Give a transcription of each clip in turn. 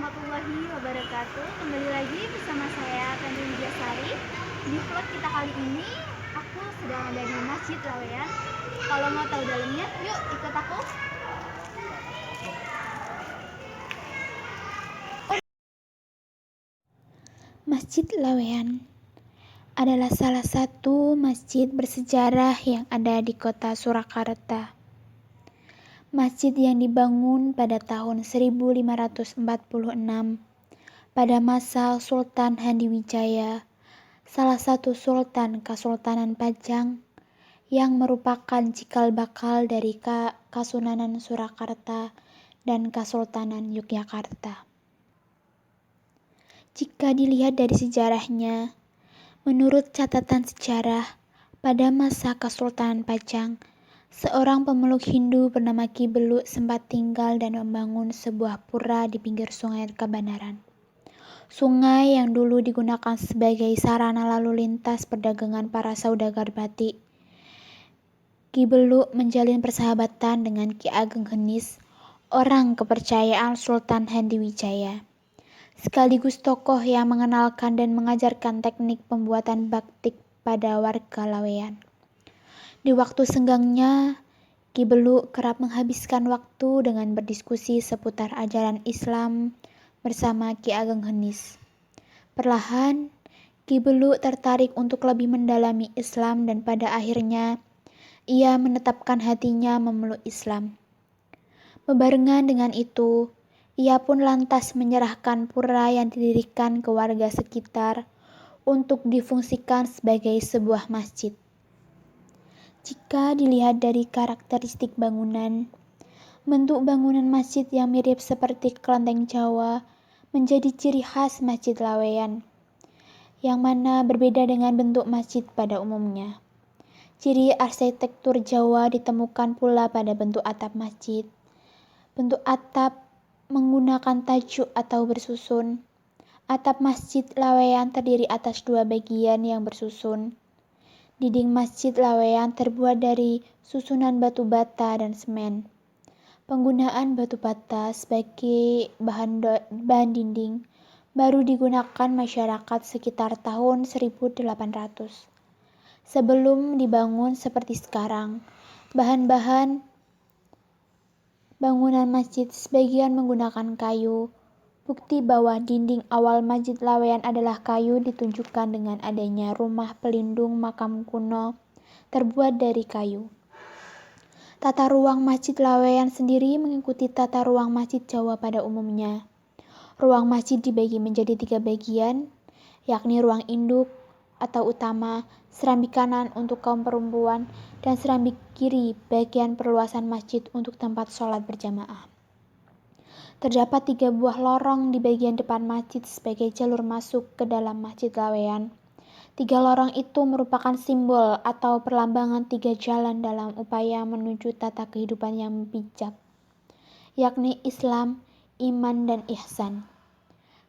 warahmatullahi wabarakatuh. Kembali lagi bersama saya Fendri Widyasari. Di vlog kita kali ini aku sedang ada di Masjid Laweyan. Kalau mau tahu dalamnya, yuk ikut aku. Masjid Laweyan adalah salah satu masjid bersejarah yang ada di kota Surakarta. Masjid yang dibangun pada tahun 1546 pada masa Sultan Handiwijaya, salah satu sultan Kesultanan Pajang yang merupakan cikal bakal dari Kasunanan Surakarta dan Kesultanan Yogyakarta. Jika dilihat dari sejarahnya, menurut catatan sejarah, pada masa Kesultanan Pajang, seorang pemeluk Hindu bernama Ki Beluk sempat tinggal dan membangun sebuah pura di pinggir sungai Kabanaran. Sungai yang dulu digunakan sebagai sarana lalu lintas perdagangan para saudagar batik. Ki Beluk menjalin persahabatan dengan Ki Ageng Henis, orang kepercayaan Sultan Handiwijaya, sekaligus tokoh yang mengenalkan dan mengajarkan teknik pembuatan batik pada warga Laweyan. Di waktu senggangnya, Ki Beluk kerap menghabiskan waktu dengan berdiskusi seputar ajaran Islam bersama Ki Ageng Henis. Perlahan, Ki Beluk tertarik untuk lebih mendalami Islam dan pada akhirnya ia menetapkan hatinya memeluk Islam. Bebarengan dengan itu, ia pun lantas menyerahkan pura yang didirikan ke warga sekitar untuk difungsikan sebagai sebuah masjid. Jika dilihat dari karakteristik bangunan, bentuk bangunan masjid yang mirip seperti kelenteng Jawa menjadi ciri khas Masjid Laweyan, yang mana berbeda dengan bentuk masjid pada umumnya. Ciri arsitektur Jawa ditemukan pula pada bentuk atap masjid. Bentuk atap menggunakan tajuk atau bersusun. Atap Masjid Laweyan terdiri atas dua bagian yang bersusun. Dinding Masjid Laweyan terbuat dari susunan batu bata dan semen. Penggunaan batu bata sebagai bahan dinding baru digunakan masyarakat sekitar tahun 1800. Sebelum dibangun seperti sekarang, bahan-bahan bangunan masjid sebagian menggunakan kayu. Bukti bahwa dinding awal Masjid Laweyan adalah kayu ditunjukkan dengan adanya rumah pelindung makam kuno terbuat dari kayu. Tata ruang Masjid Laweyan sendiri mengikuti tata ruang masjid Jawa pada umumnya. Ruang masjid dibagi menjadi 3 bagian, yakni ruang induk atau utama, serambi kanan untuk kaum perempuan, dan serambi kiri bagian perluasan masjid untuk tempat sholat berjamaah. Terdapat 3 buah lorong di bagian depan masjid sebagai jalur masuk ke dalam Masjid Laweyan. 3 lorong itu merupakan simbol atau perlambangan 3 jalan dalam upaya menuju tata kehidupan yang bijak, yakni Islam, iman, dan ihsan.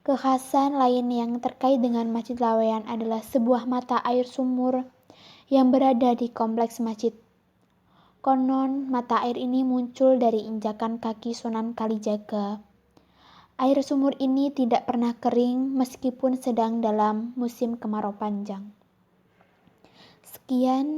Kekhasan lain yang terkait dengan Masjid Laweyan adalah sebuah mata air sumur yang berada di kompleks masjid. Konon, mata air ini muncul dari injakan kaki Sunan Kalijaga. Air sumur ini tidak pernah kering meskipun sedang dalam musim kemarau panjang. Sekian.